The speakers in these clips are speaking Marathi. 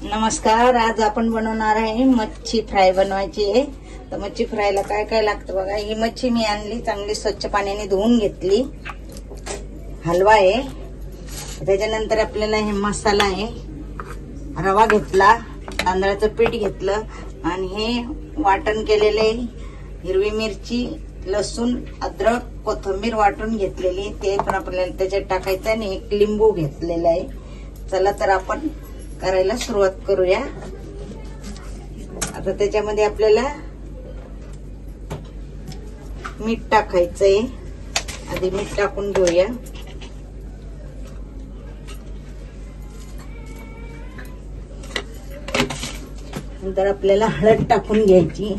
नमस्कार. आज आपण बनवणार आहे मच्छी फ्राय बनवायची आहे. तर मच्छी फ्रायला काय काय लागतं बघा. ही मच्छी मी आणली, चांगली स्वच्छ पाण्याने धुवून घेतली. हलवा आहे, त्याच्यानंतर आपल्याला हे मसाला आहे, रवा घेतला, तांदळाचं पीठ घेतलं आणि हे वाटण केलेले हिरवी मिरची, लसूण, अद्रक, कोथिंबीर वाटून घेतलेली, ते पण आपल्याला त्याच्यात टाकायचं आणि एक लिंबू घेतलेला आहे. चला तर आपण करायला सुरुवात करूया. आता त्याच्यामध्ये आपल्याला मीठ टाकायचंय. आधी मीठ टाकून घेऊया. नंतर आपल्याला हळद टाकून घ्यायची.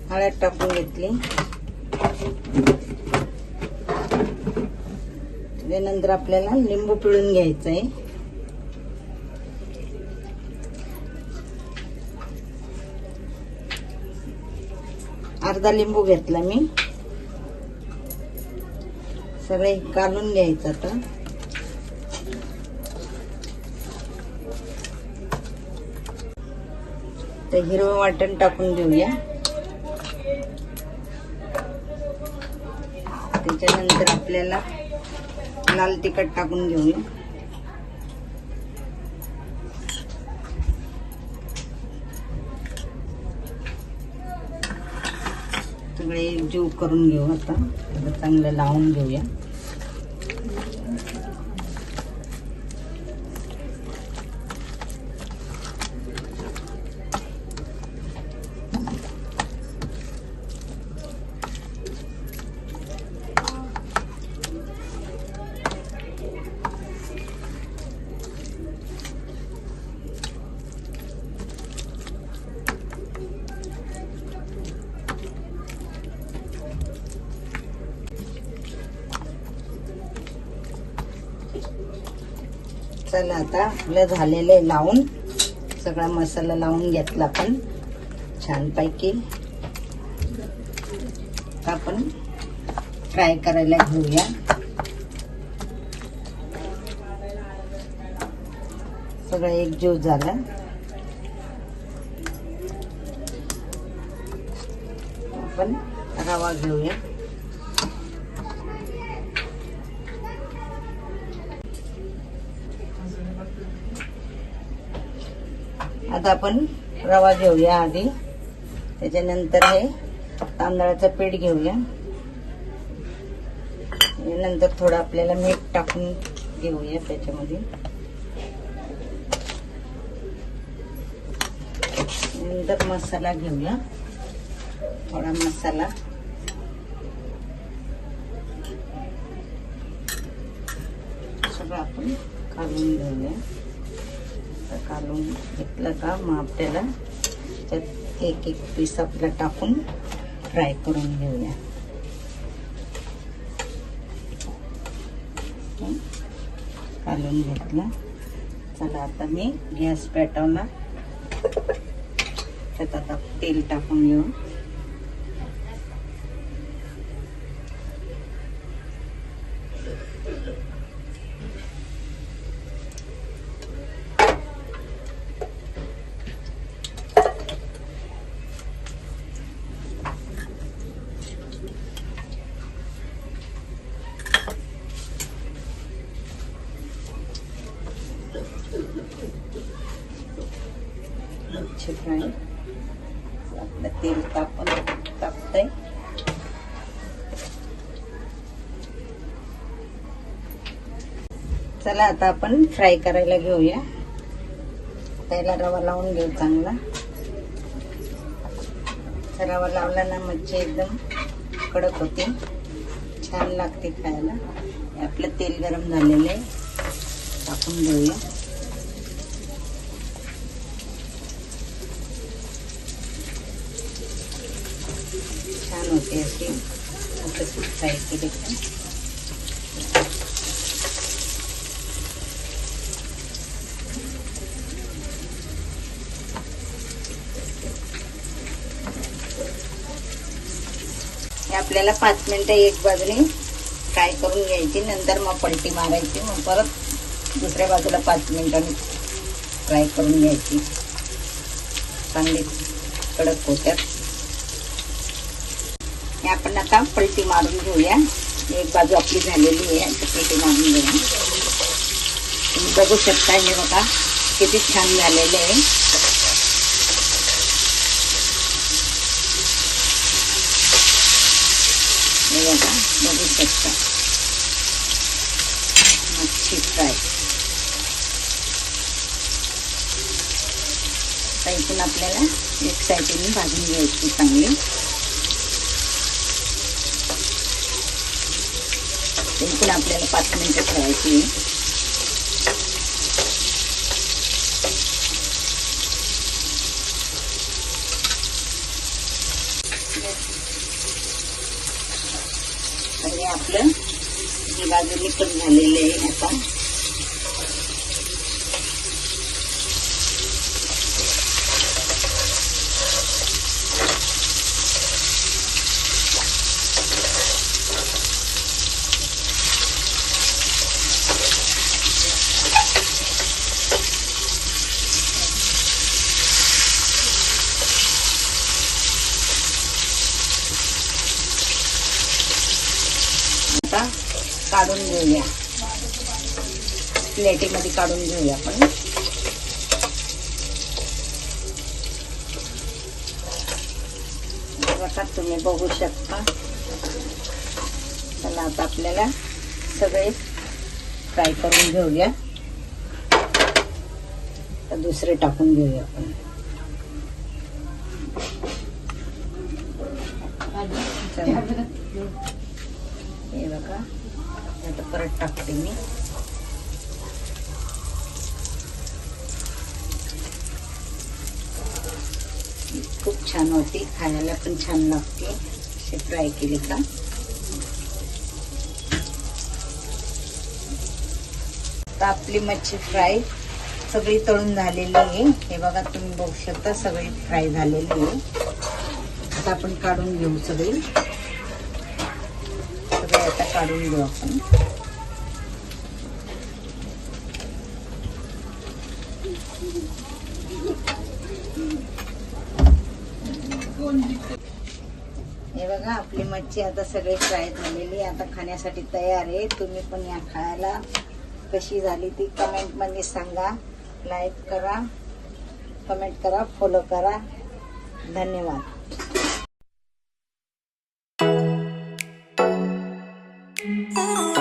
हळद टाकून घेतली. त्यानंतर आपल्याला लिंबू पिळून घ्यायचं आहे. अर्धा लिंबू घेतला मी. सगळे काढून घ्यायचं. आता ते हिरवं वाटण टाकून घेऊया. त्याच्यानंतर आपल्याला लाल तिखट टाकून घेऊया. सगळे जीव करून घेऊ. आता चांगलं लावून घेऊया. चला आता आपलं झालेलं लावून, सगळा मसाला लावून घेतला आपण छानपैकी. आपण फ्राय करायला घेऊया. सगळं एकजीव झाला. आपण रवा घेऊया. आता आपण रवा घेऊया आधी. त्याच्यानंतर हे तांदळाचं पीठ घेऊया. नंतर थोडं आपल्याला मीठ टाकून घेऊया त्याच्यामध्ये. नंतर मसाला घेऊया, थोडा मसाला. सगळं आपण काढून घेऊया. काढून घेतलं का मग आपल्याला त्यात एक एक पीस आपला टाकून फ्राय करून घेऊया. काढून घेतलं. चला आता मी गॅस पेटवला. त्यात आता तेल टाकून घेऊ. फ्राय आपलं तेल तापतंय. चला आता आपण फ्राय करायला घेऊया. पहिला रवा लावून घेऊ चांगला. रवा लावला ना मच्छी एकदम कडक होते, छान लागते खायला. आपलं तेल गरम झालेलं आहे, टाकून घेऊया. छान होते अशी फ्राय केली. आपल्याला 5 मिनिटं एक बाजूने फ्राय करून घ्यायची, नंतर मग पलटी मारायची, मग परत दुसऱ्या बाजूला 5 मिनिटांनी फ्राय करून घ्यायची. चांगली कडक होत्यात. हे आपण आता पलटी मारून घेऊया. एक बाजू आपली झालेली आहे, आता पलटी मारून घेऊया. तुम्ही बघू शकता, हे बघा किती छान झालेलं आहे. हे बघा, बघू शकता मच्छी फ्राय. इथून आपल्याला एक साईडने भाजून घ्यायची चांगली. इथून आपल्याला 5 मिनिटं ठेवायची. आणि आपलं ही बाजू निकट झालेलं आहे. आता काढून घेऊया, प्लेटीमध्ये काढून घेऊया आपण. बघा, तुम्ही बघू शकता. चला आता आपल्याला सगळे फ्राय करून घेऊया. तर दुसरे टाकून घेऊया आपण. हे बघा, आता परत टाकते मी. खूप छान होती, खायला पण छान लागते असे फ्राय केले का. तर आपली मच्छी फ्राय सगळी तळून झालेली आहे. हे बघा, तुम्ही बघू शकता सगळी फ्राय झालेली आहे. आता आपण काढून घेऊ सगळी. आता काढून घेऊ आपण. हे बघा, आपली मच्छी आता सगळी फ्राय झालेली, आता खाण्यासाठी तयार आहे. तुम्ही पण या खायला. कशी झाली ती कमेंट मध्ये सांगा. लाईक करा, कमेंट करा, फॉलो करा. धन्यवाद. Oh